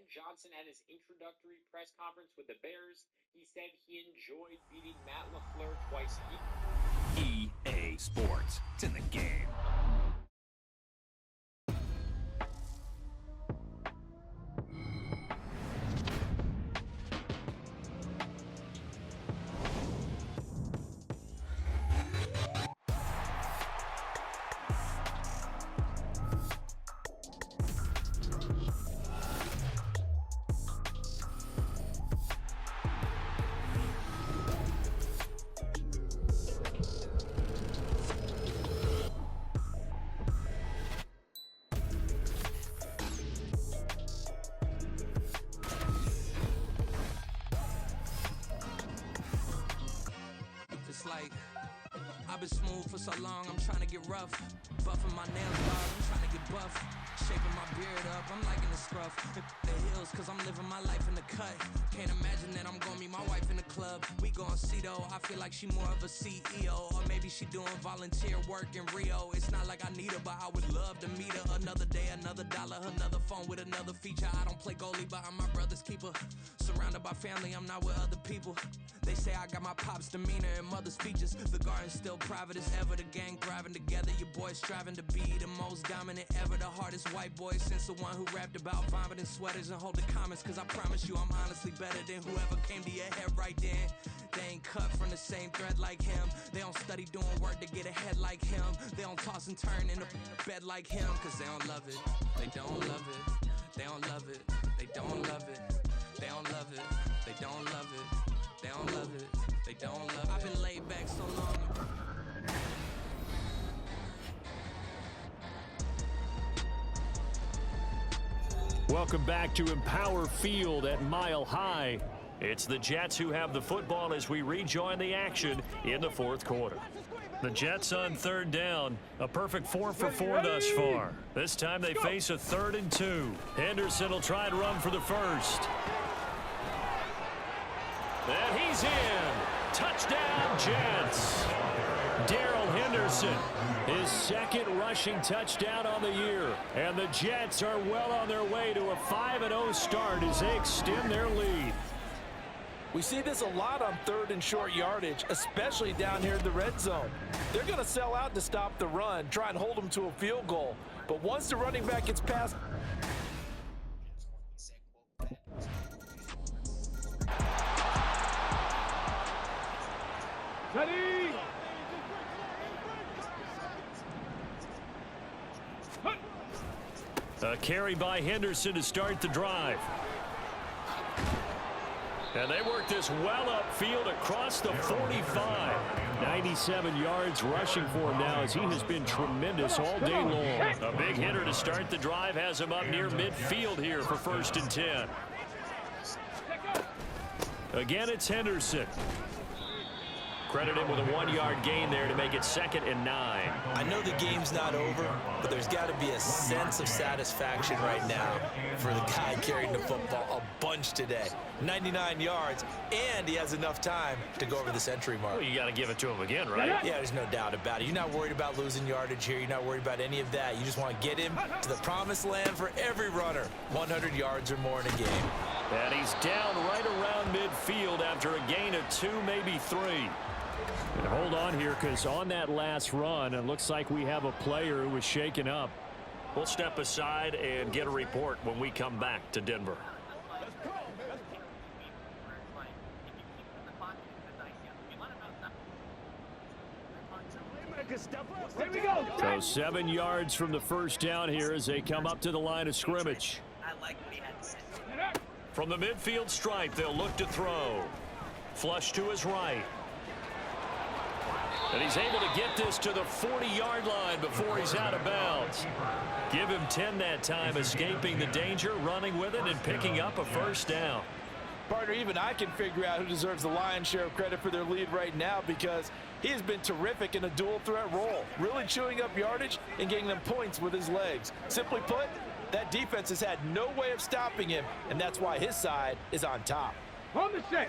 Johnson at his introductory press conference with the Bears. He said he enjoyed beating Matt LaFleur twice. EA Sports. It's in the game. Like, I've been smooth for so long, I'm trying to get rough. Buffing my nails, dog, I'm trying to get buff. Shaping my beard up, I'm liking the scruff. The hills, cause I'm living my life in the cut. Can't imagine that I'm gonna meet my wife in the club. We gon' see though, I feel like she more of a CEO. Or maybe she doing volunteer work in Rio. It's not like I need her, but I would love to meet her. Another day, another dollar, another phone with another feature. I don't play goalie, but I'm my brother's keeper. Surrounded by family, I'm not with other people. They say I got my pop's demeanor and mother's features. The garden's still private as ever. The gang thriving together. Your boys striving to be the most dominant ever. The hardest white boy since the one who rapped about vomiting sweaters and hold the comments. Cause I promise you I'm honestly better than whoever came to your head right then. They ain't cut from the same thread like him. They don't study doing work to get ahead like him. They don't toss and turn in the bed like him. Cause they don't love it. They don't love it. They don't love it. They don't love it. They don't love it. They don't love it. They don't love it. They don't love it. I've been laid back so long. Welcome back to Empower Field at Mile High. It's the Jets who have the football as we rejoin the action in the fourth quarter. The Jets on third down, a perfect 4 for 4 thus far. This time they face a 3rd and 2. Henderson will try and run for the first. And he's in. Touchdown, Jets. Darrell Henderson, his second rushing touchdown on the year. And the Jets are well on their way to a 5-0 start as they extend their lead. We see this a lot on 3rd and short yardage, especially down here in the red zone. They're going to sell out to stop the run, try and hold them to a field goal. But once the running back gets past... Ready! A carry by Henderson to start the drive. And they work this well upfield across the 45. 97 yards rushing for him now as he has been tremendous all day long. A big hitter to start the drive has him up near midfield here for 1st and 10. Again, it's Henderson. Credit him with a 1-yard gain there to make it 2nd and 9. I know the game's not over, but there's got to be a sense of satisfaction right now for the guy carrying the football a bunch today. 99 yards, and he has enough time to go over the century mark. Well, you got to give it to him again, right? Yeah, there's no doubt about it. You're not worried about losing yardage here. You're not worried about any of that. You just want to get him to the promised land for every runner. 100 yards or more in a game. And he's down right around midfield after a gain of 2, maybe 3. And hold on here, because on that last run, it looks like we have a player who was shaken up. We'll step aside and get a report when we come back to Denver. Here we go. So 7 yards from the first down here as they come up to the line of scrimmage. From the midfield stripe, they'll look to throw. Flush to his right. And he's able to get this to the 40-yard line before he's out of bounds. Give him 10 that time, escaping the danger, running with it, and picking up a 1st down. Partner, even I can figure out who deserves the lion's share of credit for their lead right now, because he has been terrific in a dual threat role, really chewing up yardage and getting them points with his legs. Simply put, that defense has had no way of stopping him, and that's why his side is on top. On the set.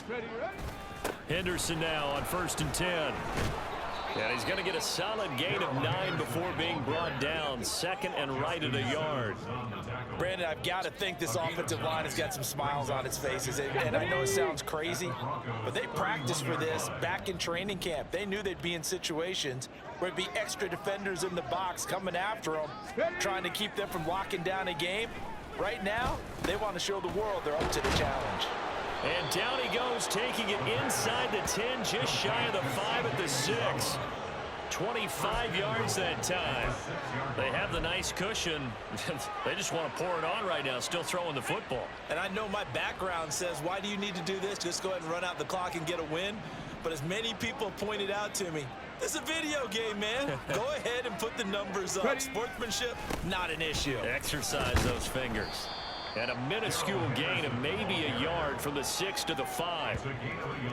Ready, ready? Henderson now on 1st and 10. And he's going to get a solid gain of 9 before being brought down. 2nd and right at a yard. Brandon, I've got to think this offensive line has got some smiles on its faces. And I know it sounds crazy, but they practiced for this back in training camp. They knew they'd be in situations where it'd be extra defenders in the box coming after them, trying to keep them from locking down a game. Right now, they want to show the world they're up to the challenge. And down he goes, taking it inside the 10, just shy of the 5 at the 6. 25 yards that time. They have the nice cushion. They just want to pour it on right now, still throwing the football. And I know my background says, why do you need to do this? Just go ahead and run out the clock and get a win. But as many people pointed out to me, this is a video game, man. Go ahead and put the numbers up. Sportsmanship, not an issue. Exercise those fingers. And a minuscule gain of maybe a yard from the 6 to the 5.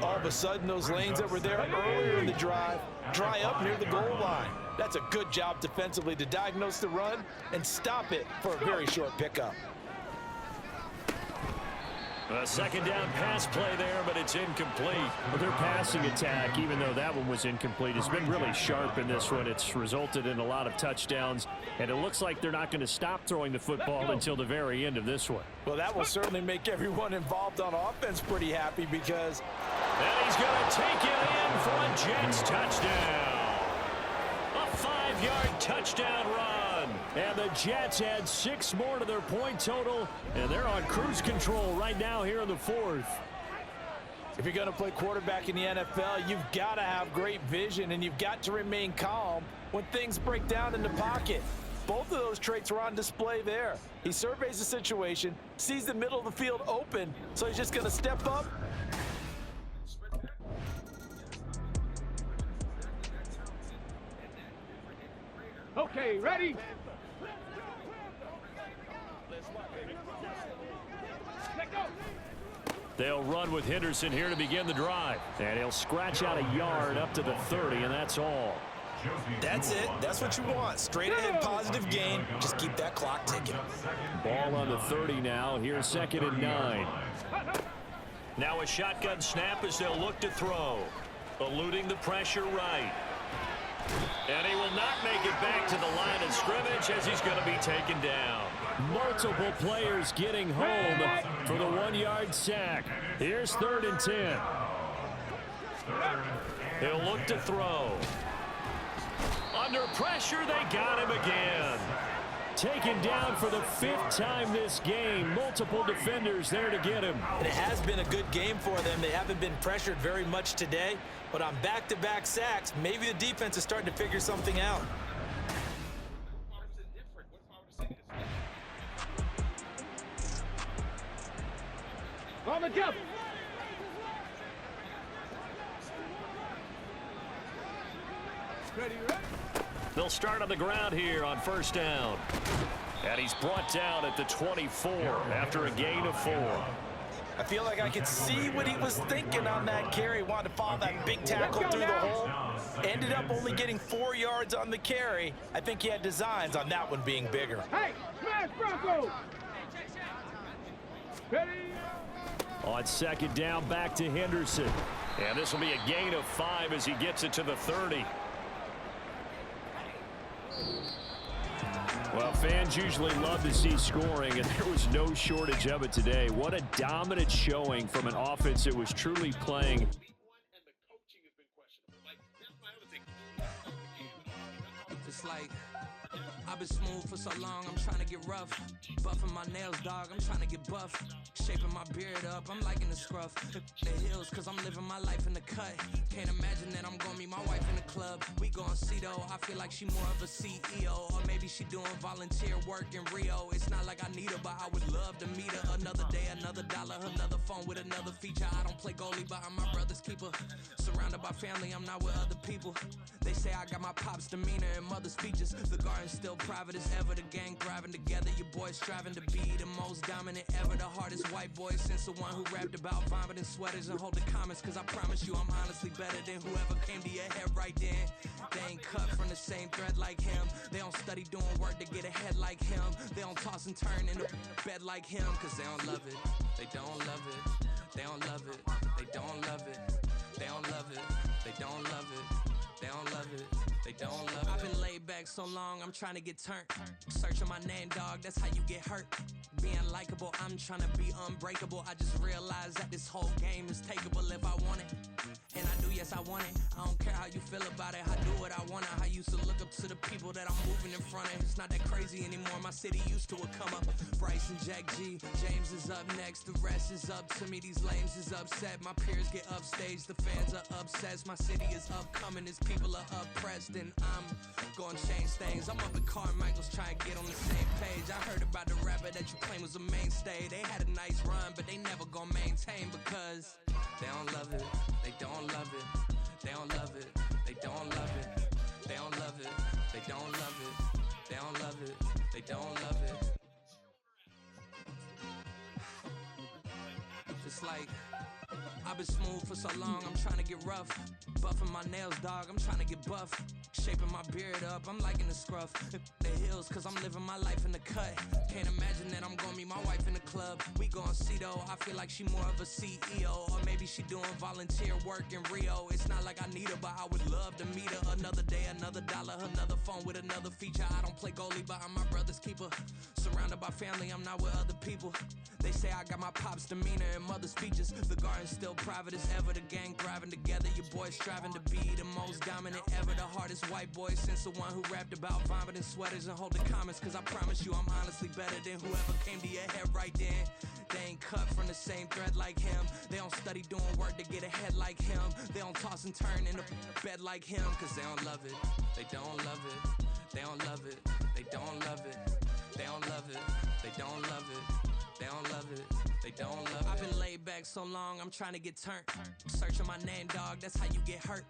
All of a sudden, those lanes that were there earlier in the drive dry up near the goal line. That's a good job defensively to diagnose the run and stop it for a very short pickup. A second down pass play there, but it's incomplete. Well, their passing attack, even though that one was incomplete, has been really sharp in this one. It's resulted in a lot of touchdowns, and it looks like they're not going to stop throwing the football until the very end of this one. Well, that will certainly make everyone involved on offense pretty happy because... And he's going to take it in for a Jets touchdown. A 5-yard touchdown run. And the Jets add 6 more to their point total, and they're on cruise control right now here in the 4th. If you're going to play quarterback in the NFL, you've got to have great vision, and you've got to remain calm when things break down in the pocket. Both of those traits were on display there. He surveys the situation, sees the middle of the field open, so he's just going to step up. Okay, ready? Let go. They'll run with Henderson here to begin the drive. And he'll scratch out a yard up to the 30, and that's all. That's it. That's what you want. Straight ahead, positive gain. Just keep that clock ticking. Ball on the 30 now. Here's 2nd and 9. Now a shotgun snap as they'll look to throw. Eluding the pressure right. And he will not make it back to the line of scrimmage as he's going to be taken down. Multiple players getting home for the 1-yard sack. Here's 3rd and 10. He'll look to throw. Under pressure, they got him again. Taken down for the 5th time this game. Multiple defenders there to get him. And it has been a good game for them. They haven't been pressured very much today. But on back-to-back sacks, maybe the defense is starting to figure something out. On the jump. Ready, ready. They'll start on the ground here on 1st down. And he's brought down at the 24 after a gain of 4. I feel like I could see what he was thinking on that carry. Wanted to follow that big tackle through the hole. Ended up only getting 4 yards on the carry. I think he had designs on that one being bigger. Hey, smash Bronco! Ready? On 2nd down, back to Henderson. And this will be a gain of 5 as he gets it to the 30. Well, fans usually love to see scoring, and there was no shortage of it today. What a dominant showing from an offense that was truly playing. It's like I've been smooth for so long, I'm trying to get rough. Buffing my nails, dog, I'm trying to get buff. Shaping my beard up, I'm liking the scruff. The hills, cause I'm living my life in the cut. Can't imagine that I'm gonna meet my wife in the club. We gon' see though, I feel like she more of a CEO. Or maybe she doing volunteer work in Rio. It's not like I need her, but I would love to meet her. Another day, another dollar, another phone with another feature. I don't play goalie, but I'm my brother's keeper. Surrounded by family, I'm not with other people. They say I got my pop's demeanor and mother's features. The garden's still private as ever, the gang thriving together. Your boys striving to be the most dominant ever. The hardest white boy since the one who rapped about vomiting sweaters and hold the comments. Cause I promise you I'm honestly better than whoever came to your head right then. They ain't cut from the same thread like him. They don't study doing work to get ahead like him. They don't toss and turn in the bed like him. Cause they don't love it, they don't love it, they don't love it, they don't love it. They don't love it. They don't love it. They don't love it. They don't love it. I've been laid back so long, I'm trying to get turned. Searching my name, dog, that's how you get hurt. Being likable, I'm trying to be unbreakable. I just realized that this whole game is takeable if I want it. And I do, yes, I want it. I don't care how you feel about it. I do what I want. I used to look up to the people that I'm moving in front of. It's not that crazy anymore. My city used to come up. Bryce and Jack G. James is up next. The rest is up to me. These lames is upset. My peers get upstage. The fans are obsessed. My city is upcoming. These people are oppressed. And I'm gonna change things. I'm up at Carmichael's trying to get on the same page. I heard about the rapper that you claim was a mainstay. They had a nice run, but they never gonna maintain because they don't love it. They don't love it. They don't love it. They don't love it. They don't love it. They don't love it. They don't love it. They don't love it. Just like I've been smooth for so long, I'm trying to get rough. Buffing my nails, dog, I'm trying to get buff. Shaping my beard up, I'm liking the scruff. The hills, cause I'm living my life in the cut. Can't imagine that I'm gonna meet my wife in the club. We gon' see though, I feel like she more of a CEO. Or maybe she doing volunteer work in Rio. It's not like I need her, but I would love to meet her. Another day, another dollar, another phone with another feature. I don't play goalie, but I'm my brother's keeper. Surrounded by family, I'm not with other people. They say I got my pop's demeanor and mother's features. The garden's still private as ever, the gang thriving together. Your boys striving to be the most dominant ever. The hardest white boy since the one who rapped about vomiting sweaters and holding comments. Cause I promise you I'm honestly better than whoever came to your head right then. They ain't cut from the same thread like him. They don't study doing work to get ahead like him. They don't toss and turn in the bed like him. Cause they don't love it. They don't love it. They don't love it. They don't love it. They don't love it. They don't love it. They don't love it. They don't love it. I've been laid back so long, I'm trying to get turned. Searching my name, dog, that's how you get hurt.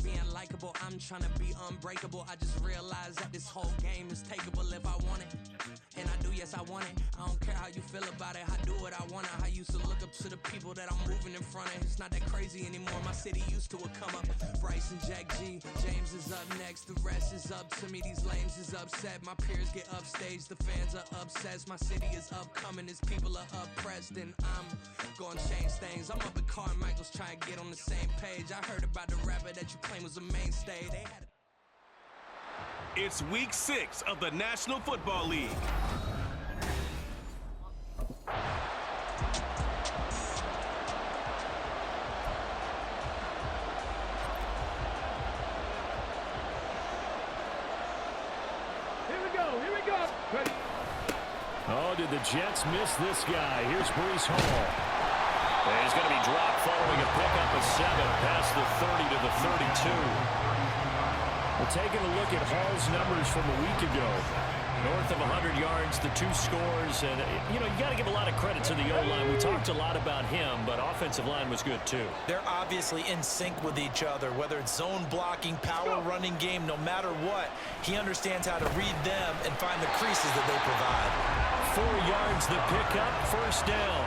Being likable, I'm trying to be unbreakable. I just realized that this whole game is takeable if I want it. And I do, yes, I want it. I don't care how you feel about it. I do what I want. I used to look up to the people that I'm moving in front of. It's not that crazy anymore. My city used to come up. Bryce and Jack G. James is up next. The rest is up to me. These lames is upset. My peers get upstage. The fans are obsessed. My city is upcoming. These people are oppressed. And I'm gonna change things. I'm up at Carmichael's trying to get on the same page. I heard about the rapper that you claim was a mainstay. They had It's week 6 of the National Football League. Here we go. Here we go. Ready. Oh, did the Jets miss this guy? Here's Breece Hall. And he's going to be dropped following a pickup of 7 past the 30 to the 32. We're taking a look at Hall's numbers from a week ago. North of 100 yards, the 2 scores. And, you got to give a lot of credit to the O-line. We talked a lot about him, but offensive line was good, too. They're obviously in sync with each other, whether it's zone blocking, power running game, no matter what. He understands how to read them and find the creases that they provide. 4 yards the pickup, first down.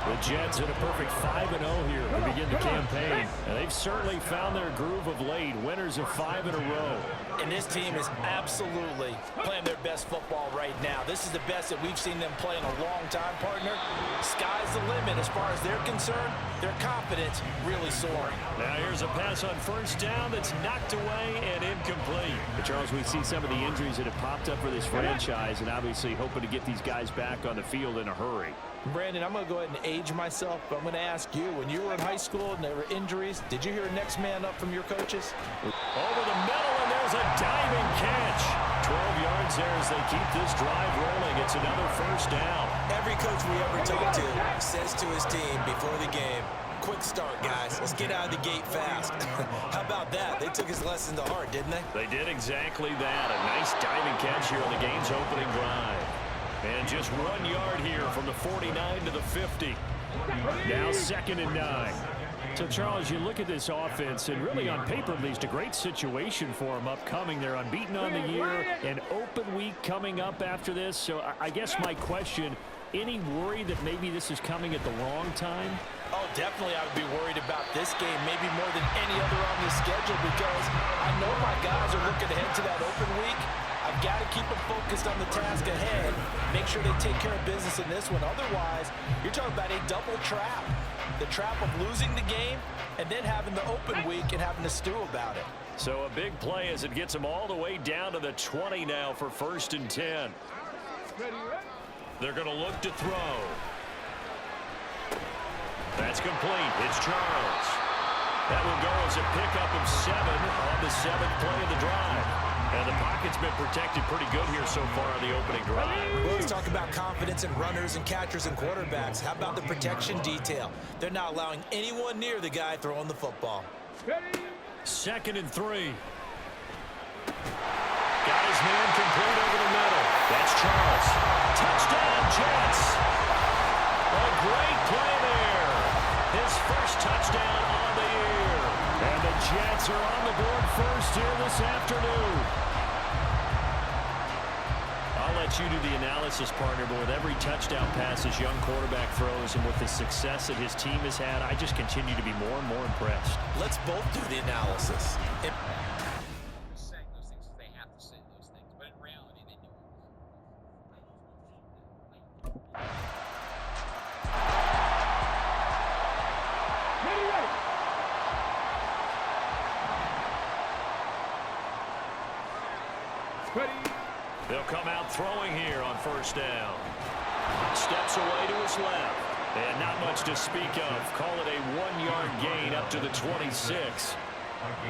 The Jets in a perfect 5-0 here to begin the campaign. And they've certainly found their groove of late. Winners of 5 in a row. And this team is absolutely playing their best football right now. This is the best that we've seen them play in a long time, partner. Sky's the limit as far as they're concerned. Their confidence really soaring. Now here's a pass on first down that's knocked away and incomplete. But Charles, we see some of the injuries that have popped up for this franchise, and obviously hoping to get these guys back on the field in a hurry. Brandon, I'm going to go ahead and age myself, but I'm going to ask you, when you were in high school and there were injuries, did you hear next man up from your coaches? Over the middle, and there's a diving catch. 12 yards there as they keep this drive rolling. It's another first down. Every coach we ever talk to says to his team before the game, quick start, guys. Let's get out of the gate fast. How about that? They took his lesson to heart, didn't they? They did exactly that. A nice diving catch here on the game's opening drive. And just 1 yard here from the 49 to the 50. Now 2nd and 9. So, Charles, you look at this offense, and really on paper, at least, a great situation for them upcoming. They're unbeaten on the year, an open week coming up after this. So I guess my question, any worry that maybe this is coming at the wrong time? Oh, definitely I would be worried about this game, maybe more than any other on the schedule, because I know my guys are looking ahead to that open week. I've got to keep them focused on the task ahead, make sure they take care of business in this one. Otherwise, you're talking about a double trap. The trap of losing the game and then having the open week and having to stew about it. So a big play as it gets them all the way down to the 20 now for 1st and 10. They're going to look to throw. That's complete. It's Charles. That will go as a pickup of 7 on the 7th play of the drive. And the pocket's been protected pretty good here so far on the opening drive. Well, let's talk about confidence in runners and catchers and quarterbacks. How about the protection detail? They're not allowing anyone near the guy throwing the football. 2nd and 3. Got his man complete over the middle. That's Charles. Touchdown, Jets. A great play there. His first touchdown on the year. And the Jets are on the board first here this afternoon. I'll let you do the analysis, partner, but with every touchdown pass his young quarterback throws and with the success that his team has had, I just continue to be more and more impressed. Let's both do the analysis. Saying those things because they have to say those things, but in reality, they do. They'll come out throwing here on 1st down. Steps away to his left. And not much to speak of. Call it a 1-yard gain up to the 26.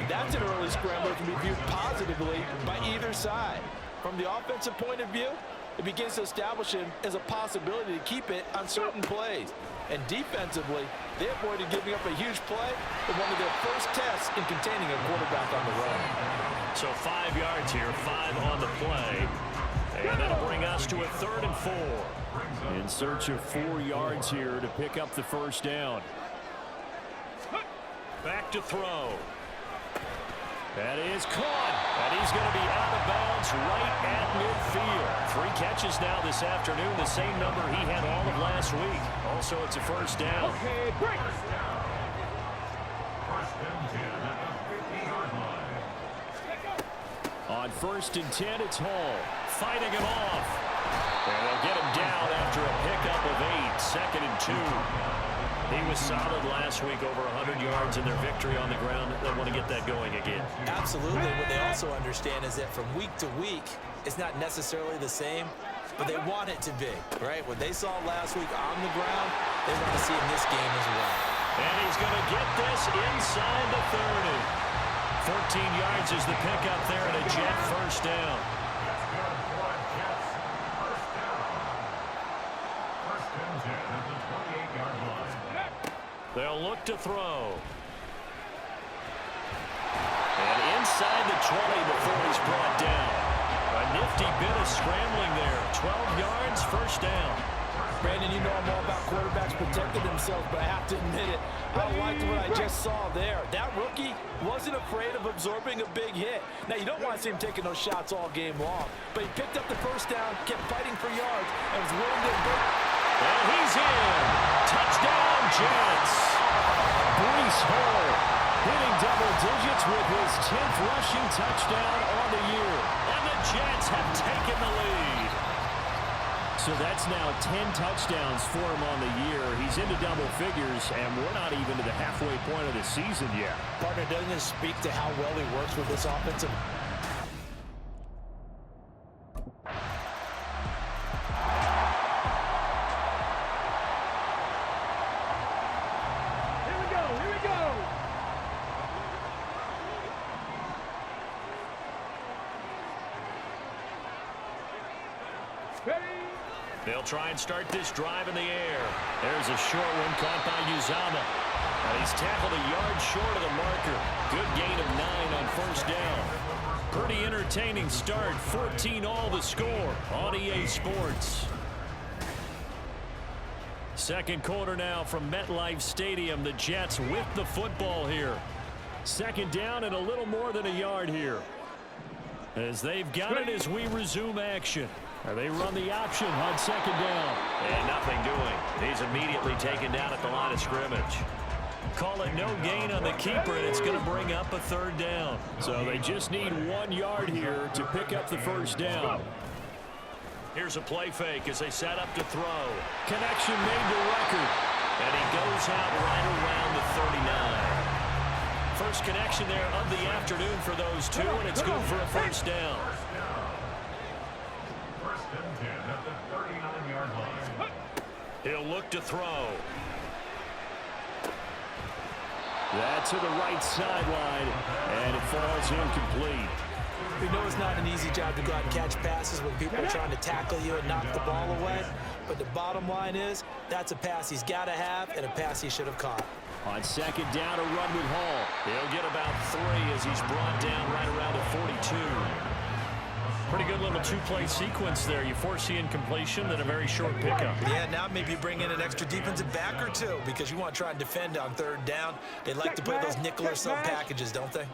That's an early scrambler that can be viewed positively by either side. From the offensive point of view, it begins to establish him as a possibility to keep it on certain plays. And defensively, they avoided giving up a huge play in one of their first tests in containing a quarterback on the run. So 5 yards here, 5 on the play. And that'll bring us to a 3rd and 4. In search of 4 yards here to pick up the 1st down. Back to throw. That is caught. And he's going to be out of bounds right at midfield. 3 catches now this afternoon, the same number he had all of last week. Also, it's a 1st down. Okay, break. On 1st and 10, it's Hall. Fighting him off. And they'll get him down after a pickup of 8. 2nd and 2. He was solid last week, over 100 yards in their victory on the ground. They want to get that going again. Absolutely. What they also understand is that from week to week, it's not necessarily the same, but they want it to be, right? What they saw last week on the ground, they want to see in this game as well. And he's going to get this inside the 30. 14 yards is the pickup there and a Jet 1st down. They'll look to throw. And inside the 20 before he's brought down. A nifty bit of scrambling there. 12 yards, 1st down. Brandon, you know I'm all about quarterbacks protecting themselves, but I have to admit it. I liked what I just saw there. That rookie wasn't afraid of absorbing a big hit. Now, you don't want to see him taking those shots all game long, but he picked up the 1st down, kept fighting for yards, and was willing to break. And he's in. Touchdown, Jets. Breece Hall hitting double digits with his 10th rushing touchdown on the year. And the Jets have taken the lead. So that's now 10 touchdowns for him on the year. He's into double figures, and we're not even to the halfway point of the season yet. Partner, doesn't it speak to how well he works with this offensive? Here we go. Here we go. Ready? They'll try and start this drive in the air. There's a short one caught by Uzama. And he's tackled a yard short of the marker. Good gain of 9 on 1st down. Pretty entertaining start. 14 all the score on EA Sports. 2nd quarter now from MetLife Stadium. The Jets with the football here. 2nd down and a little more than a yard here. As they've got it as we resume action. They run the option on 2nd down. And nothing doing. He's immediately taken down at the line of scrimmage. Call it no gain on the keeper, and it's going to bring up a 3rd down. So they just need 1 yard here to pick up the 1st down. Here's a play fake as they set up to throw. Connection made to record. And he goes out right around the 39. First connection there of the afternoon for those two, and it's good for a first down. First and 10 at the 39-yard line. He'll look to throw. That's to the right sideline, and it falls incomplete. We know it's not an easy job to go out and catch passes when people are trying to tackle you and knock the ball away. But the bottom line is, that's a pass he's got to have and a pass he should have caught. On second down, a run with Hall. He'll get about 3 as he's brought down right around the 42. Pretty good little two-play sequence there. You force the incompletion, then a very short pickup. Yeah, now maybe you bring in an extra defensive back or two because you want to try and defend on third down. They like to play those nickel or sub packages, don't they?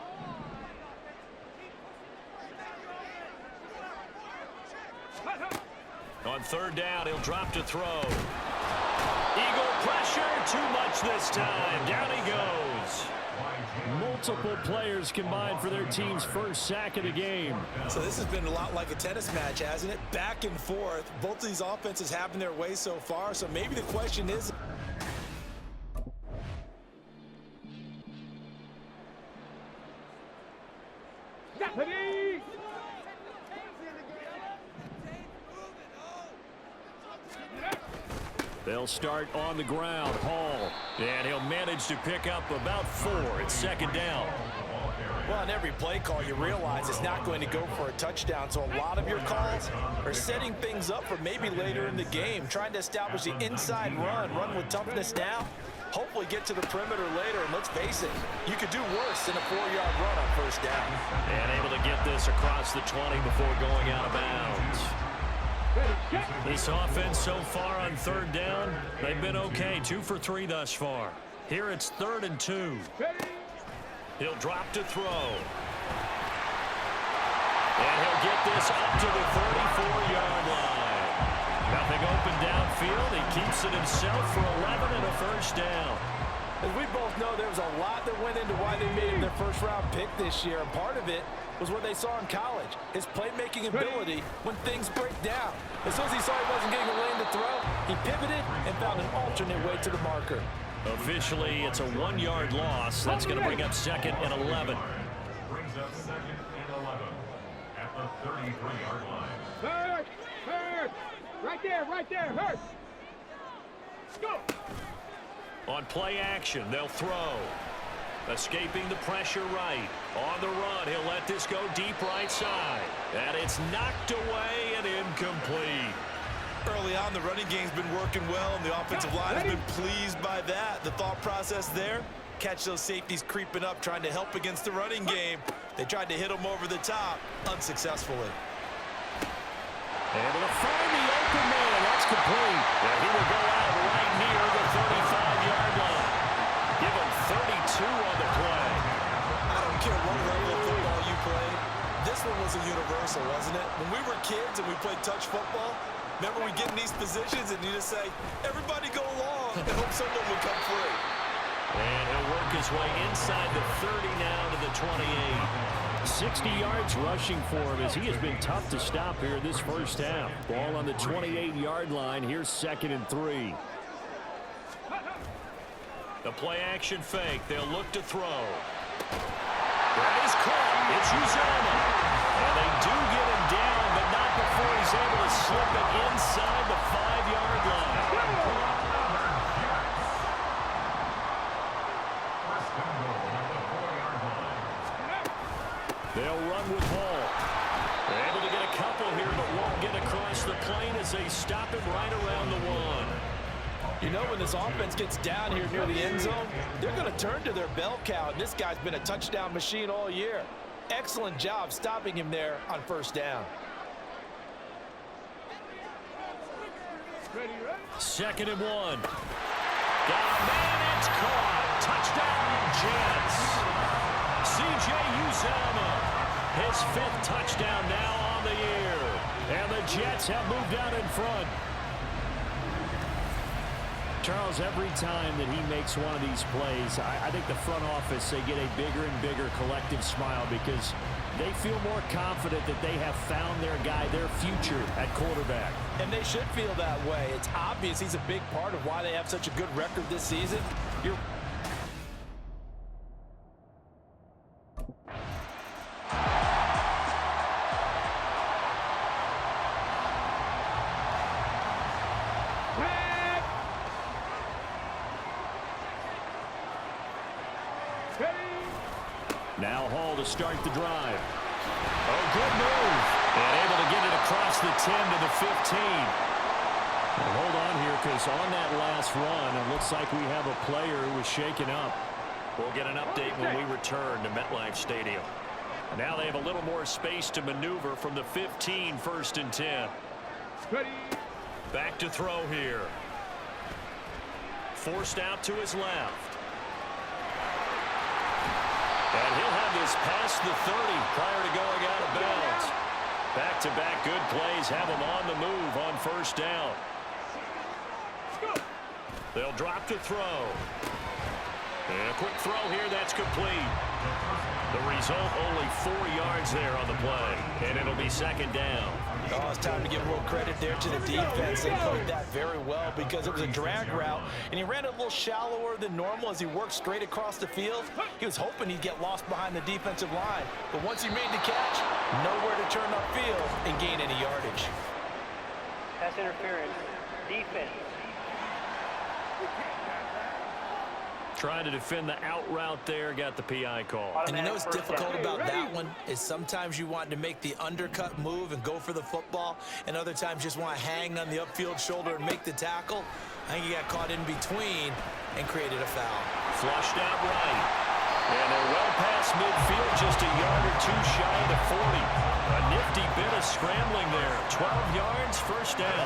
On third down, he'll drop to throw. Eagle pressure, too much this time. Down he goes. Multiple players combined for their team's first sack of the game. So this has been a lot like a tennis match, hasn't it? Back and forth. Both of these offenses having their way so far, so maybe the question is... They'll start on the ground. Hall. And he'll manage to pick up about 4 at second down. Well, on every play call, you realize it's not going to go for a touchdown. So a lot of your calls are setting things up for maybe later in the game, trying to establish the inside run with toughness now. Hopefully get to the perimeter later, and let's face it, you could do worse than a 4-yard run on first down. And able to get this across the 20 before going out of bounds. This offense so far on third down, they've been okay. 2 for 3 thus far. Here it's 3rd and 2. He'll drop to throw. And he'll get this up to the 34-yard line. Nothing open downfield. He keeps it himself for 11 and a first down. As we both know, there was a lot that went into why they made him their first-round pick this year. And part of it was what they saw in college, his playmaking ability when things break down. As soon as he saw he wasn't getting a lane to throw, he pivoted and found an alternate way to the marker. Officially, it's a 1-yard loss. That's going to bring up 2nd and 11. Brings up 2nd and 11 at the 33-yard line. Hurt! Hurt! Right there, hurt! Go! On play action, they'll throw. Escaping the pressure right. On the run, he'll let this go deep right side. And it's knocked away and incomplete. Early on, the running game's been working well, and the offensive line has been pleased by that. The thought process there, catch those safeties creeping up, trying to help against the running game. They tried to hit them over the top, unsuccessfully. Able to find the open man. That's complete. And he will go out right near the 35-yard line. Give him 32 on the play. I don't care what level of football you play. This one was a universal, wasn't it? When we were kids and we played touch football, remember we get in these positions and you just say, everybody go along, and hope someone would come free. And he'll work his way inside the 30 now to the 28. 60 yards rushing for him as he has been tough to stop here this first half. Ball on the 28-yard line. Here's 2nd and 3. The play action fake. They'll look to throw. That is caught. It's Uzomah. And they do get him down, but not before he's able to slip it inside the 5-yard line. They'll run with Hall. They're able to get a couple here, but won't get across the plane as they stop him right around the 1. You know, when this offense gets down here near the end zone, they're going to turn to their bell cow, and this guy's been a touchdown machine all year. Excellent job stopping him there on first down. 2nd and 1. Got a man, it's caught. Touchdown, Jets. C.J. Uzomah, his 5th touchdown now on the year. And the Jets have moved out in front. Charles, every time that he makes one of these plays, I think the front office, they get a bigger and bigger collective smile because they feel more confident that they have found their guy, their future at quarterback. And they should feel that way. It's obvious he's a big part of why they have such a good record this season. Now Hall to start the drive. Oh, good move. And able to get it across the 10 to the 15. And hold on here because on that last run, it looks like we have a player who was shaken up. We'll get an update when we return to MetLife Stadium. And now they have a little more space to maneuver from the 15, 1st and 10. Back to throw here. Forced out to his left. And he'll have this past the 30 prior to going out of bounds. Back-to-back good plays have him on the move on 1st down. They'll drop to throw. And a quick throw here that's complete. The result, only 4 yards there on the play. And it'll be 2nd down. Oh, it's time to give a little credit there to the defense. They played that very well because it was a drag route, and he ran it a little shallower than normal as he worked straight across the field. He was hoping he'd get lost behind the defensive line, but once he made the catch, nowhere to turn upfield and gain any yardage. Pass interference. Defense. Trying to defend the out route there, got the PI call. And you know what's difficult about that one is sometimes you want to make the undercut move and go for the football, and other times just want to hang on the upfield shoulder and make the tackle. I think he got caught in between and created a foul. Flushed out right. And they're well past midfield, just a yard or two shy of the 40. A nifty bit of scrambling there. 12 yards, 1st down.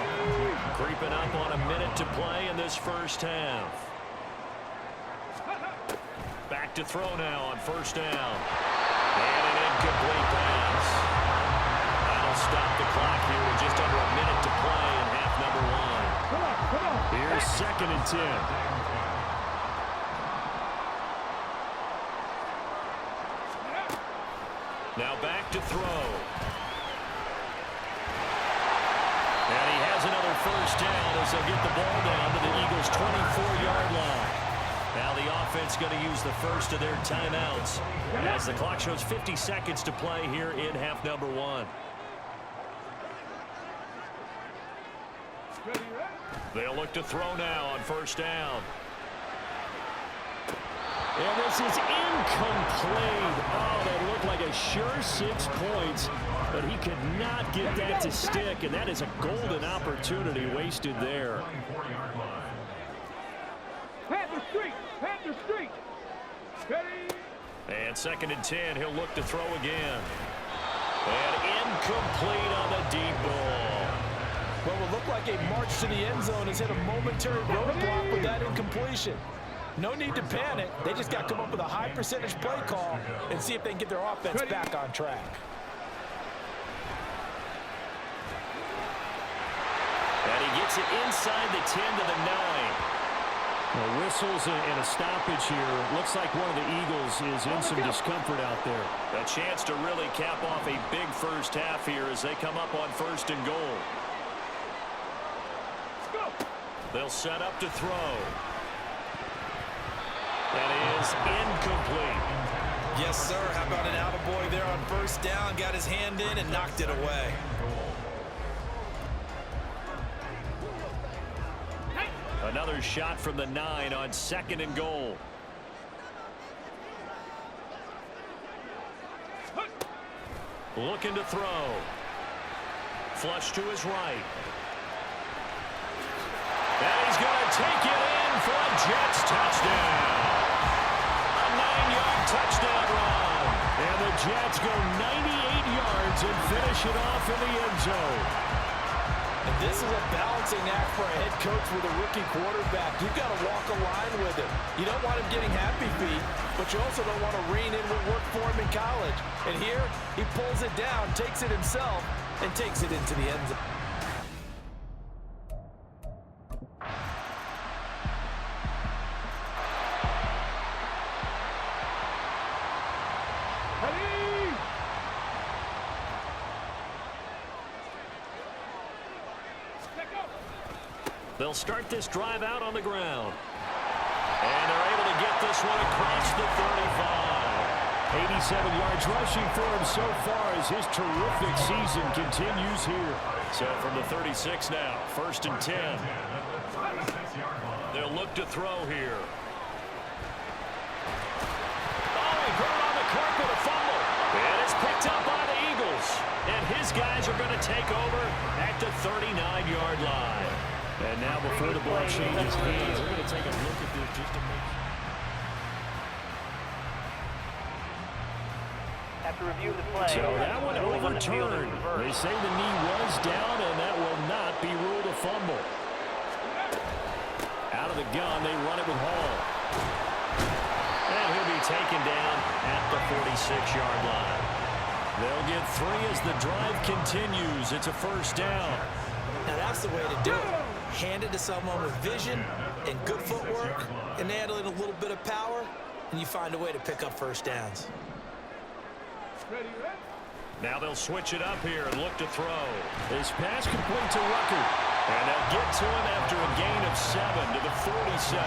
Creeping up on a minute to play in this 1st half. Back to throw now on 1st down. And an incomplete pass. That'll stop the clock here with just under a minute to play in half number 1. Here's 2nd and 10. Now back to throw. And he has another 1st down as they'll get the ball down to the Eagles' 24-yard line. Now the offense going to use the first of their timeouts as the clock shows 50 seconds to play here in half number 1. They'll look to throw now on 1st down. And this is incomplete. Oh, that looked like a sure 6 points, but he could not get that to stick, and that is a golden opportunity wasted there. Panther Street. And 2nd and 10, he'll look to throw again. And incomplete on the deep ball. What will look like a march to the end zone has hit a momentary roadblock with that incompletion. No need to panic. They just got to come up with a high percentage play call and see if they can get their offense back on track. And he gets it inside the 10 to the 9. Well, whistles and a stoppage here. Looks like one of the Eagles is in some discomfort out there. A chance to really cap off a big 1st half here as they come up on 1st and goal. They'll set up to throw. That is incomplete. Yes, sir. How about an attaboy there on 1st down? Got his hand in and knocked it away. Another shot from the 9 on 2nd and goal. Looking to throw. Flush to his right. And he's going to take it in for a Jets touchdown. A 9-yard touchdown run. And the Jets go 98 yards and finish it off in the end zone. And this is a balancing act for a head coach with a rookie quarterback. You've got to walk a line with him. You don't want him getting happy feet, but you also don't want to rein in what worked for him in college. And here, he pulls it down, takes it himself, and takes it into the end zone. They'll start this drive out on the ground. And they're able to get this one across the 35. 87 yards rushing for him so far as his terrific season continues here. So from the 36 now, 1st and 10. They'll look to throw here. Oh, he put it on the carpet, a fumble. And it's picked up by the Eagles. And his guys are going to take over at the 39-yard line. And now before the ball changes hands, we're going to take a look at this just to make sure. After review of the play. So that one overturned. They say the knee was down, and that will not be ruled a fumble. Out of the gun, they run it with Hall. And he'll be taken down at the 46-yard line. They'll get 3 as the drive continues. It's a 1st down. Now that's the way to do it. Hand it to someone with vision and good footwork, and add in a little bit of power, and you find a way to pick up 1st downs. Now they'll switch it up here and look to throw. This pass complete to Rucker. And they'll get to him after a gain of 7 to the 47.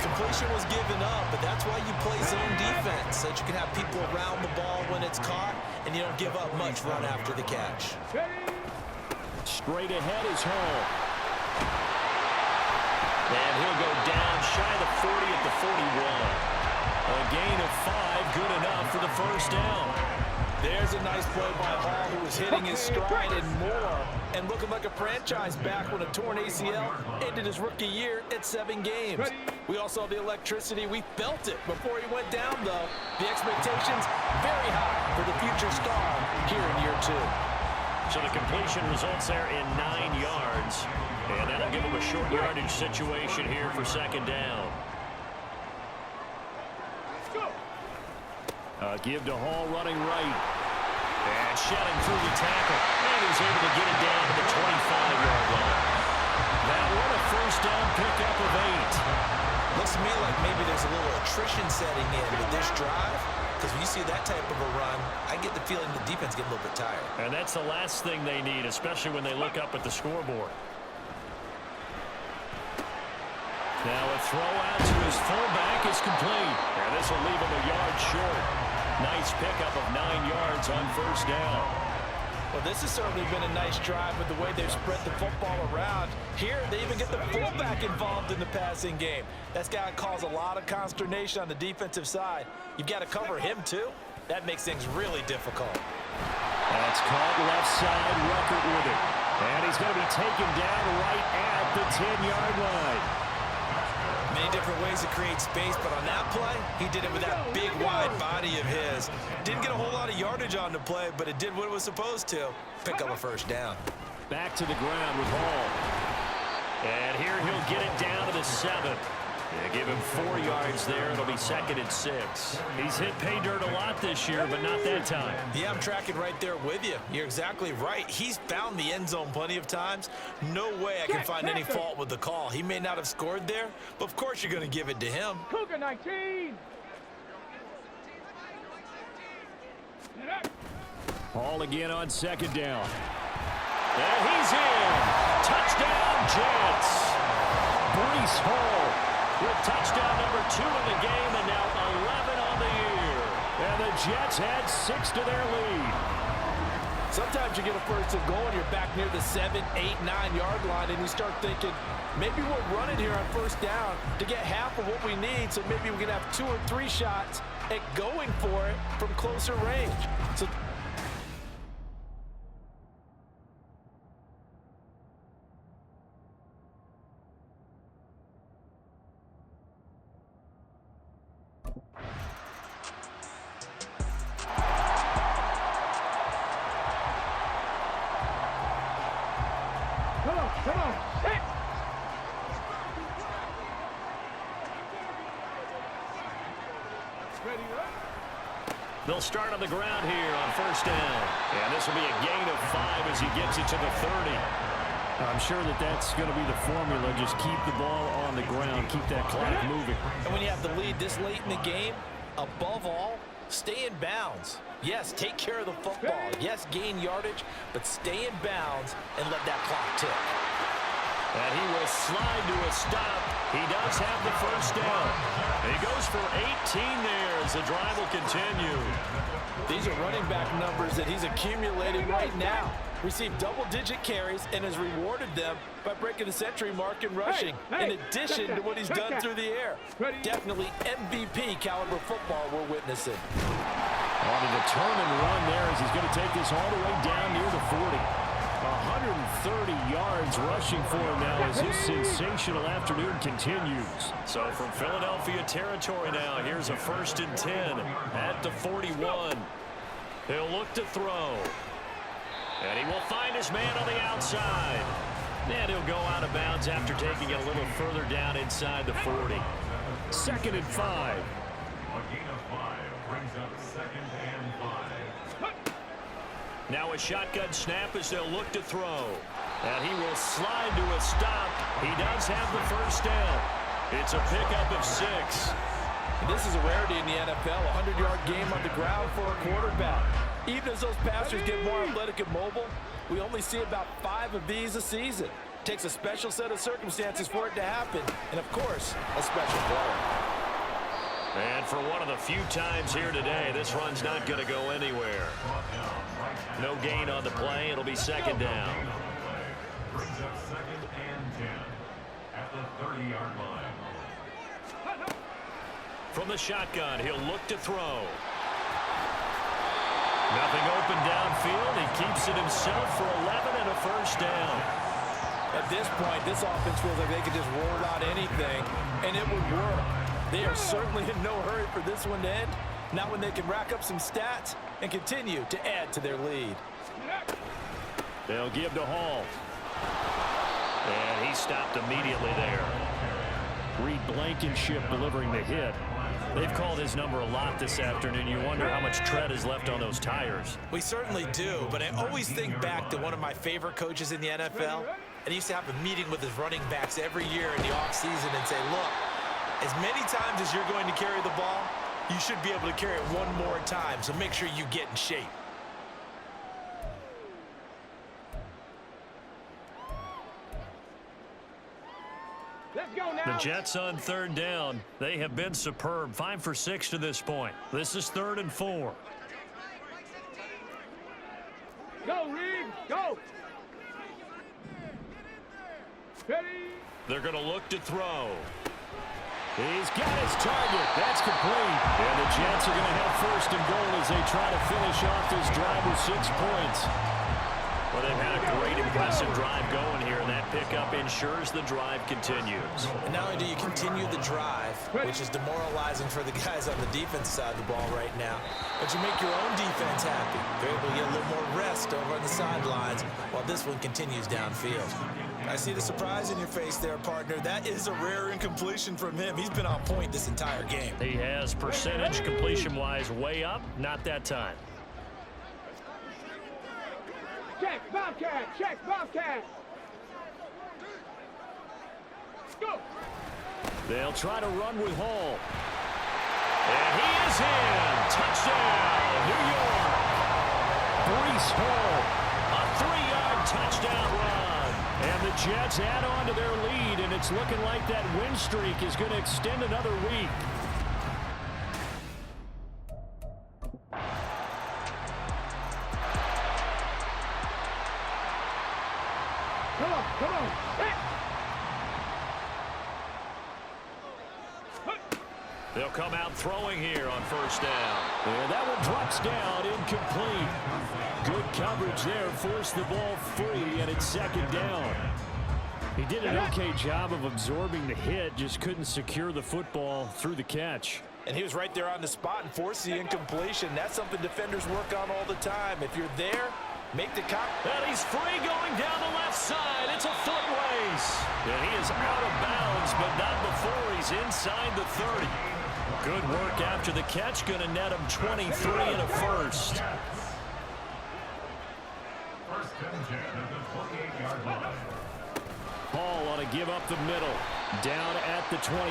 Completion was given up, but that's why you play zone defense, so that you can have people around the ball when it's caught, and you don't give up much run after the catch. Straight ahead is Hall. And he'll go down shy of the 40 at the 41. A gain of 5, good enough for the 1st down. There's a nice play by Hall, who was hitting his stride and more, and looking like a franchise back when a torn ACL ended his rookie year at 7 games. We all saw the electricity. We felt it before he went down, though. The expectations very high for the future star here in year 2. So the completion results there in 9 yards, and that'll give him a short yardage situation here for 2nd down. Give to Hall running right. And shedding through the tackle. And he's able to get it down to the 25-yard line. That one a 1st down pickup of 8. Looks to me like maybe there's a little attrition setting in with this drive, because when you see that type of a run, I get the feeling the defense get a little bit tired. And that's the last thing they need, especially when they look up at the scoreboard. Now a throw out to his fullback is complete. And this will leave him a yard short. Nice pickup of 9 yards on 1st down. Well, this has certainly been a nice drive with the way they've spread the football around. Here, they even get the fullback involved in the passing game. That's got to cause a lot of consternation on the defensive side. You've got to cover him, too. That makes things really difficult. That's caught left side, Rucker with it. And he's going to be taken down right at the 10-yard line. Many different ways to create space, but on that play, he did it with that big, wide body of his. Didn't get a whole lot of yardage on the play, but it did what it was supposed to. Pick up a 1st down. Back to the ground with Hall. And here he'll get it down to the 7. They give him 4 yards there. It'll be 2nd and 6. He's hit pay dirt a lot this year, but not that time. Yeah, I'm tracking right there with you. You're exactly right. He's found the end zone plenty of times. No way I can find any fault with the call. He may not have scored there, but of course you're going to give it to him. Cougar 19. Hall again on 2nd down. And he's in. Touchdown, Jets. Breece Hall with touchdown number 2 in the game, and now 11 on the year. And the Jets add 6 to their lead. Sometimes you get a 1st and goal, and you're back near the 7, 8, 9-yard line, and you start thinking, maybe we'll run it here on 1st down to get half of what we need, so maybe we can have 2 or 3 shots at going for it from closer range. So Come on, hit! Ready, They'll start on the ground here on 1st down. And this will be a gain of 5 as he gets it to the 30. I'm sure that's going to be the formula. Just keep the ball on the ground, keep that clock moving. And when you have the lead this late in the game, above all, stay in bounds. Yes, take care of the football. Yes, gain yardage, but stay in bounds and let that clock tick. And he will slide to a stop. He does have the first down. He goes for 18 there as the drive will continue. These are running back numbers that he's accumulating right now. Received double-digit carries and has rewarded them by breaking the century mark in rushing, in addition to what he's done through the air. Definitely MVP caliber football we're witnessing. On a determined run there as he's going to take this all the way down near the 40. 130 yards rushing for him now as his sensational afternoon continues. So from Philadelphia territory now, here's a 1st and 10 at the 41. He'll look to throw. And he will find his man on the outside. And he'll go out of bounds after taking it a little further down inside the 40. 2nd and 5. A gain of 5 brings up 2nd and 5. Now a shotgun snap as they'll look to throw. And he will slide to a stop. He does have the first down. It's a pickup of 6. And this is a rarity in the NFL, a 100-yard game on the ground for a quarterback. Even as those passers get more athletic and mobile, we only see about 5 of these a season. Takes a special set of circumstances for it to happen, and of course, a special player. And for one of the few times here today, this run's not going to go anywhere. No gain on the play. It'll be 2nd down. Brings up 2nd and 10 at the 30-yard line. From the shotgun, he'll look to throw. Nothing open downfield. He keeps it himself for 11 and a first down. At this point, this offense feels like they could just roll out anything, and it would work. They are certainly in no hurry for this one to end. Not when they can rack up some stats and continue to add to their lead. They'll give to Hall. And he stopped immediately there. Reed Blankenship delivering the hit. They've called his number a lot this afternoon. You wonder how much tread is left on those tires. We certainly do, but I always think back to one of my favorite coaches in the NFL. And he used to have a meeting with his running backs every year in the offseason and say, look, as many times as you're going to carry the ball, you should be able to carry it one more time, so make sure you get in shape. Let's go now. The Jets on 3rd down. They have been superb. 5 for 6 to this point. This is 3rd and 4. Go, Reed. Go. Ready. They're going to look to throw. He's got his target. That's complete. And the Jets are going to have 1st and goal as they try to finish off this drive with 6 points. Well, they've had a great, impressive drive going here, and that pickup ensures the drive continues. And not only do you continue the drive, which is demoralizing for the guys on the defense side of the ball right now, but you make your own defense happy. They're able to get a little more rest over on the sidelines while this one continues downfield. I see the surprise in your face there, partner. That is a rare incompletion from him. He's been on point this entire game. He has percentage completion-wise way up. Not that time. Check, Bobcat. Check, Bobcat. Go. They'll try to run with Hall. And he is in. Touchdown, New York. Breece Hall. A 3-yard touchdown run. And the Jets add on to their lead, and it's looking like that win streak is going to extend another week. Come on, come on. Hey. They'll come out throwing here on 1st down. And that one drops down, incomplete. Good coverage there, forced the ball free, and it's 2nd down. He did an okay job of absorbing the hit, just couldn't secure the football through the catch. And he was right there on the spot and forced the incompletion. That's something defenders work on all the time. If you're there, make the cut. And he's free going down the left side. It's a foot race. And he is out of bounds, but not before he's inside the 30. Good work after the catch. Going to net him 23 and a first. 1st and 10 at the 28-yard line. Hall on a give up the middle. Down at the 25.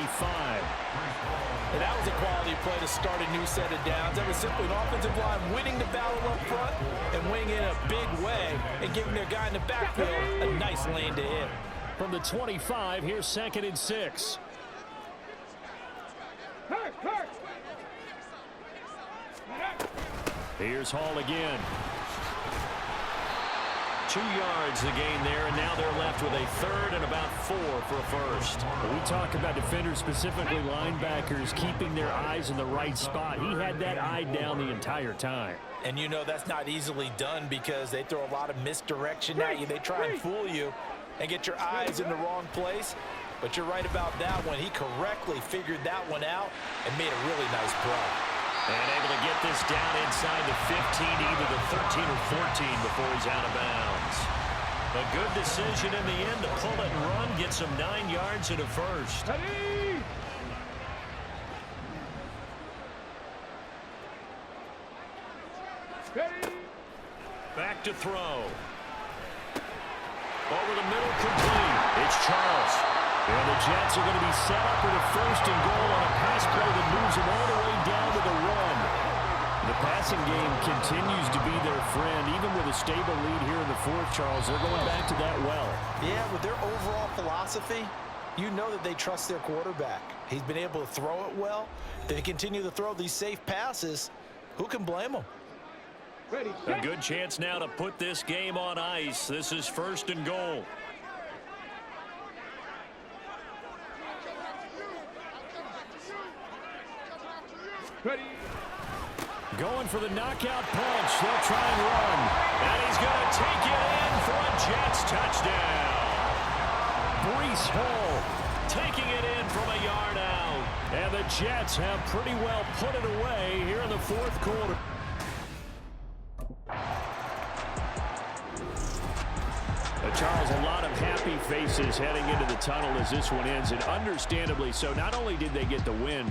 And that was a quality play to start a new set of downs. That was simply an offensive line winning the battle up front and winning in a big way and giving their guy in the backfield a nice lane to hit. From the 25, here's 2nd and 6. Here's Hall again. 2 yards the gain there, and now they're left with a 3rd and about 4 for a first. We talk about defenders, specifically linebackers, keeping their eyes in the right spot. He had that eye down the entire time. And you know that's not easily done because they throw a lot of misdirection at you. They try and fool you and get your eyes in the wrong place. But you're right about that one. He correctly figured that one out and made a really nice play. And able to get this down inside the 15, either the 13 or 14 before he's out of bounds. A good decision in the end to pull it and run, get some 9 yards and a first. Ready. Back to throw. Over the middle, complete. It's Charles. And the Jets are going to be set up with a 1st and goal on a pass play that moves them all the way down to the run. The passing game continues to be their friend. Even with a stable lead here in the 4th, Charles, they're going back to that well. Yeah, with their overall philosophy, you know that they trust their quarterback. He's been able to throw it well. They continue to throw these safe passes. Who can blame them? Ready, a good chance now to put this game on ice. This is 1st and goal. Ready. Going for the knockout punch. They'll try and run. And he's going to take it in for a Jets touchdown. Breece Hall taking it in from a yard out. And the Jets have pretty well put it away here in the 4th quarter. Charles, a lot of happy faces heading into the tunnel as this one ends, and understandably so. Not only did they get the win,